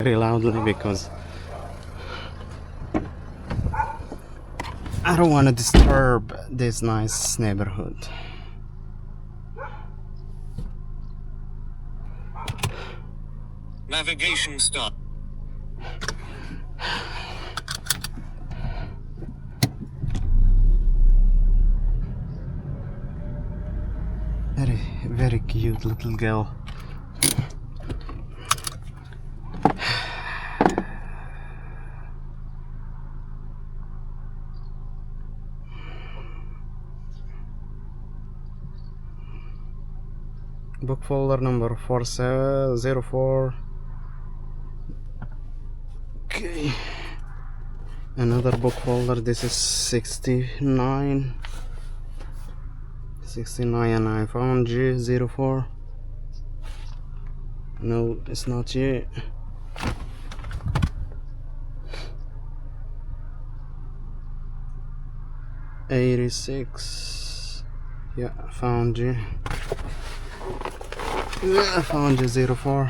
very loudly because I don't want to disturb this nice neighborhood. Navigation start. Very cute little girl. Book folder number 4704. Okay, another book folder. This is 69 and I found G04. No, it's not G. '86. Yeah, found G. Yeah, I found G04.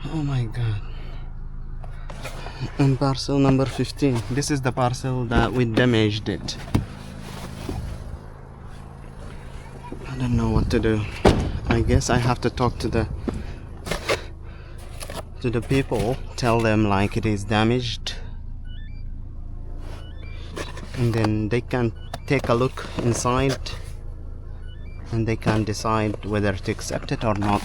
Oh my god. And parcel number 15. This is the parcel that we damaged it. I don't know what to do. I guess I have to talk to the people, tell them like it is damaged, and then they can take a look inside and they can decide whether to accept it or not.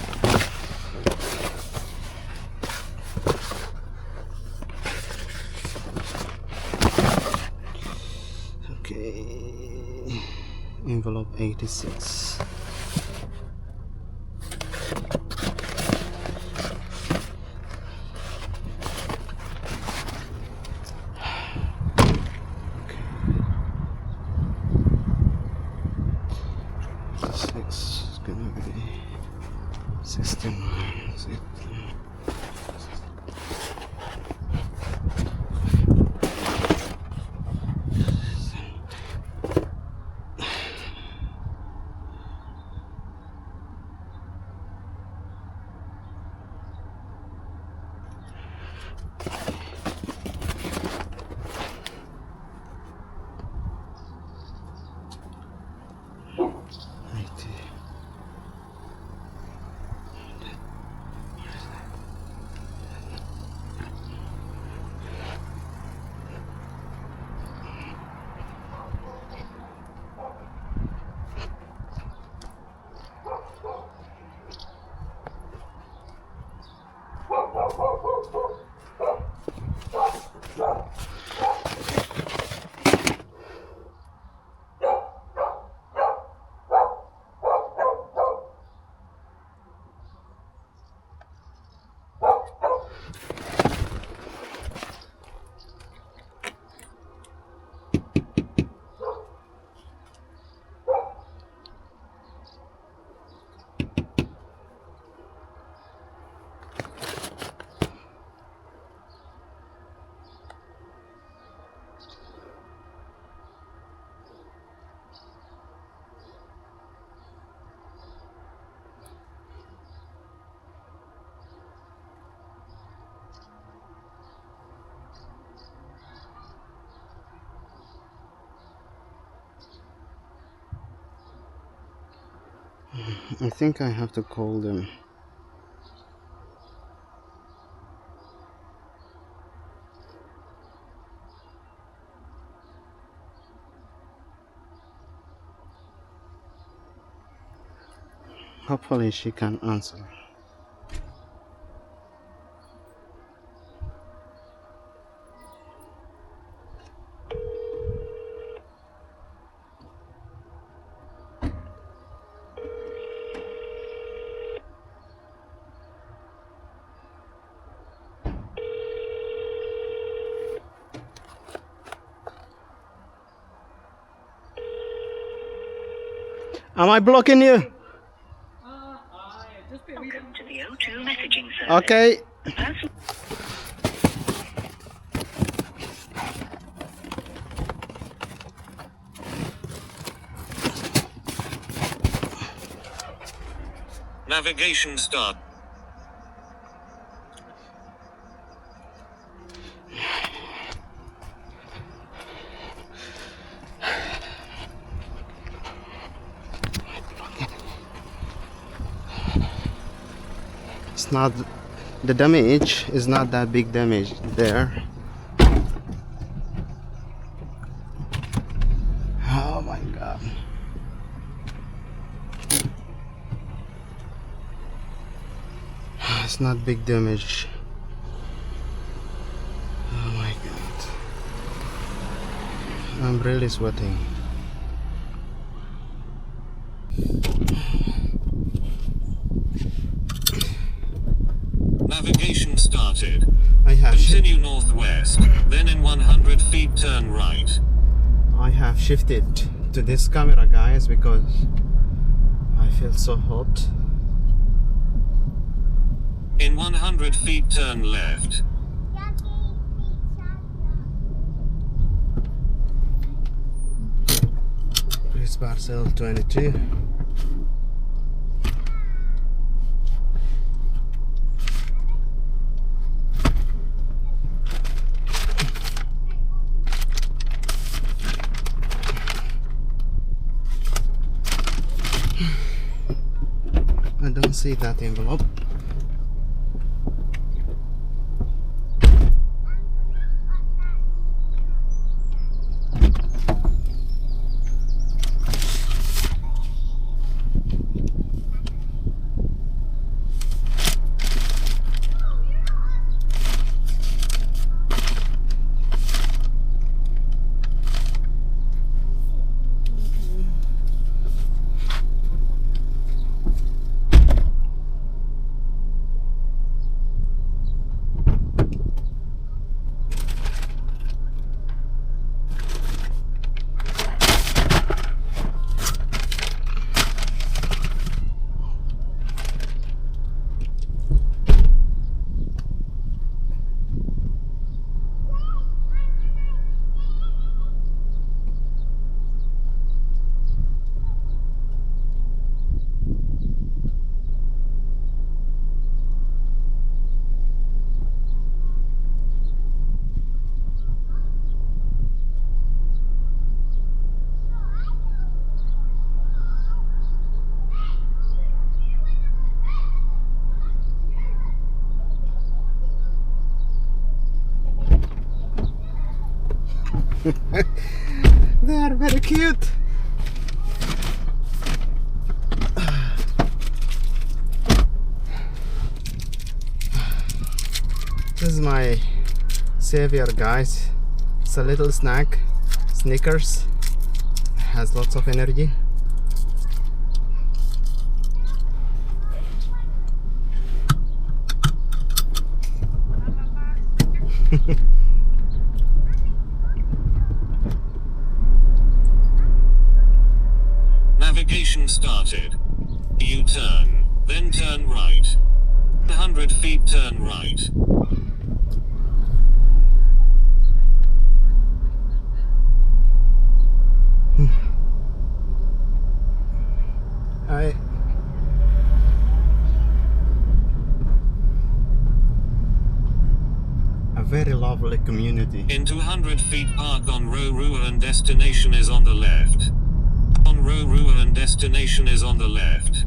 Okay, envelope 86. It's gonna be 69. I think I have to call them. Hopefully she can answer. Am I blocking you? Welcome to the O2 messaging service. Okay. Navigation start. It's not, the damage is not that big damage there. Oh my god. It's not big damage. Oh my god. I'm really sweating. Navigation started. I have Continue northwest, then in 100 feet turn right. I have shifted to this camera, guys, because I feel so hot. In 100 feet turn left. Please parcel 22. I don't see that envelope. They are very cute. This is my savior, guys. It's a little snack, Snickers. Has lots of energy. Navigation started. U-turn, then turn right. 100 feet turn right. A very lovely community. In 200 feet park on Rotorua and destination is on the left. On Rotorua and destination is on the left.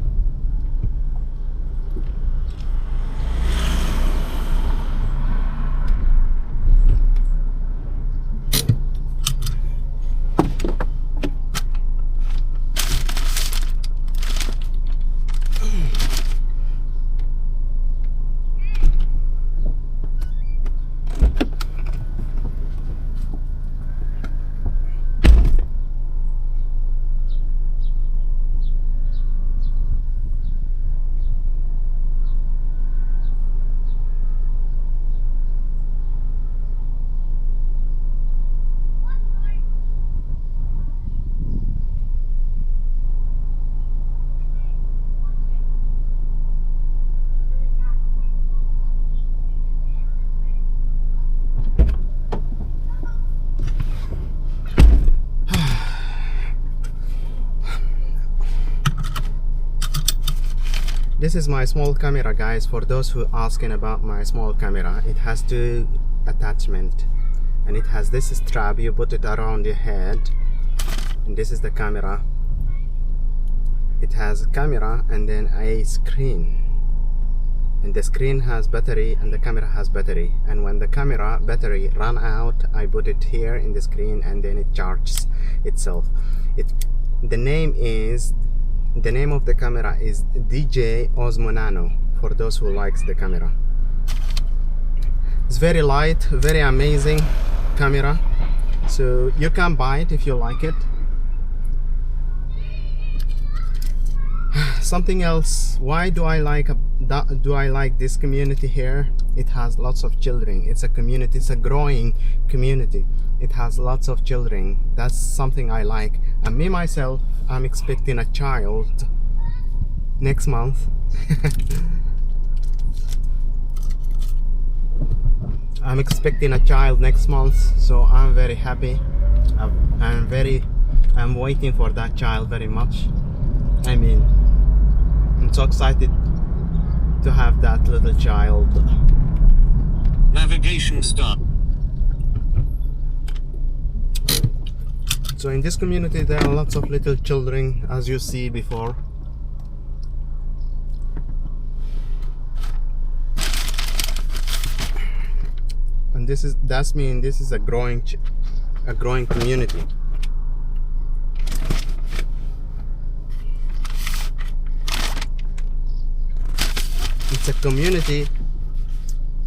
This is my small camera, guys. For those who asking about my small camera, it has two attachment, and it has this strap. You put it around your head, and this is the camera. It has a camera and then a screen, and the screen has battery and the camera has battery, and when the camera battery run out, I put it here in the screen and then it charges itself. The name of the camera is DJ Osmo Nano, for those who likes the camera. It's very light, very amazing camera, so you can buy it if you like it. Something else, why do I like this community here? It has lots of children. It's a community, it's a growing community. It has lots of children. That's something I like. And me myself, I'm expecting a child next month. I'm expecting a child next month, so I'm very happy. I'm waiting for that child very much. I mean, I'm so excited to have that little child. Navigation start. So in this community there are lots of little children, as you see before. And this is a growing community. It's a community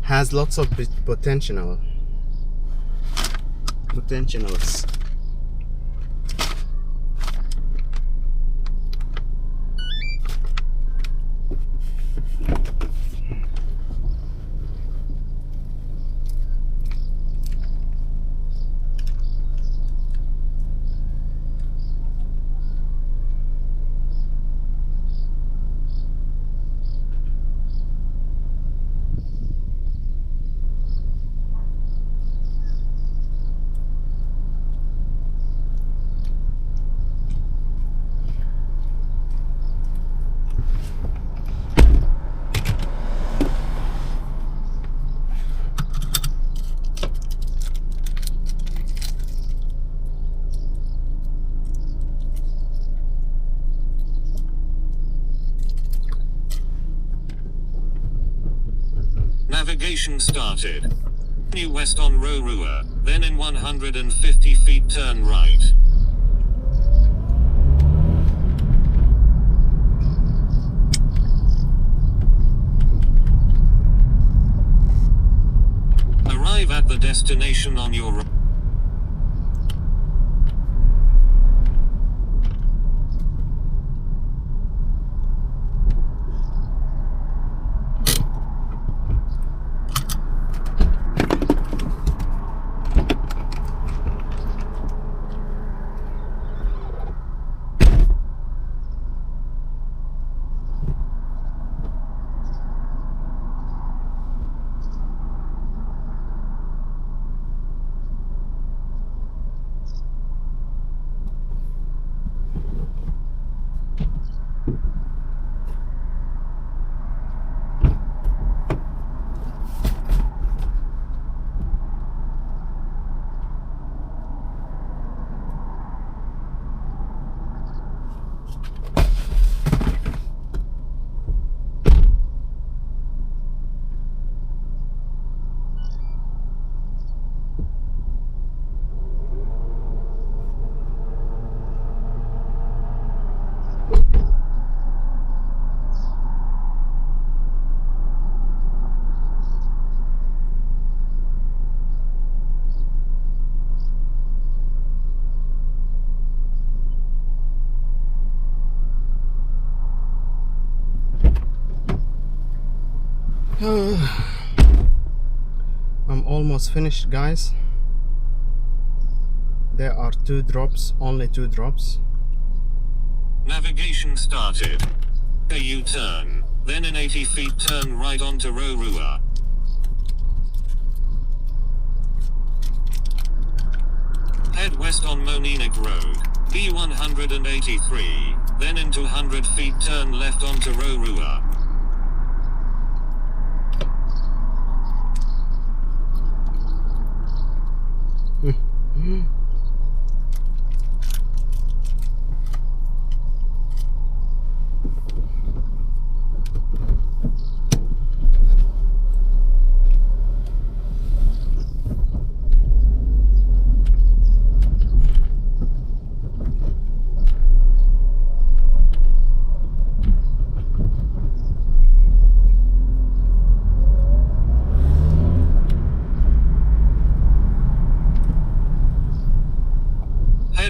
has lots of potentials. Navigation started. Continue west on Rotorua, then in 150 feet turn right. Arrive at the destination on your right. I'm almost finished, guys. There are only two drops. Navigation started. A U-turn, then in 80 feet turn right onto Rotorua. Head west on Moninick Road, B183, then in 200 feet turn left onto Rotorua.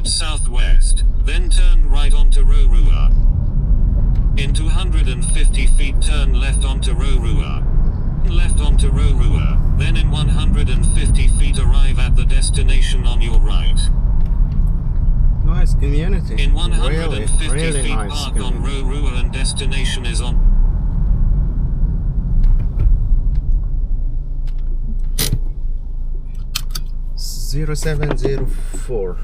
head southwest, then turn right onto Rotorua. In 250 feet turn left onto Rotorua. Left onto Rotorua, then in 150 feet arrive at the destination on your right. Nice community. In 150 really feet nice park on community. Rotorua and destination is on. Zero 0704.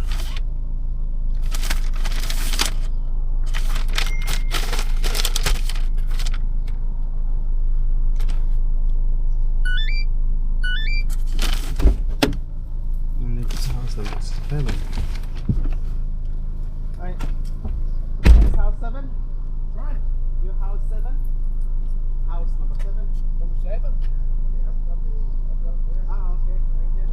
And it's house number 7. Hi. This house 7? Right. Your house 7? House number 7? Number 7? Yeah, I'll be up there. Ah, okay. Thank you.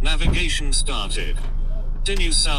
Navigation started. Continue south.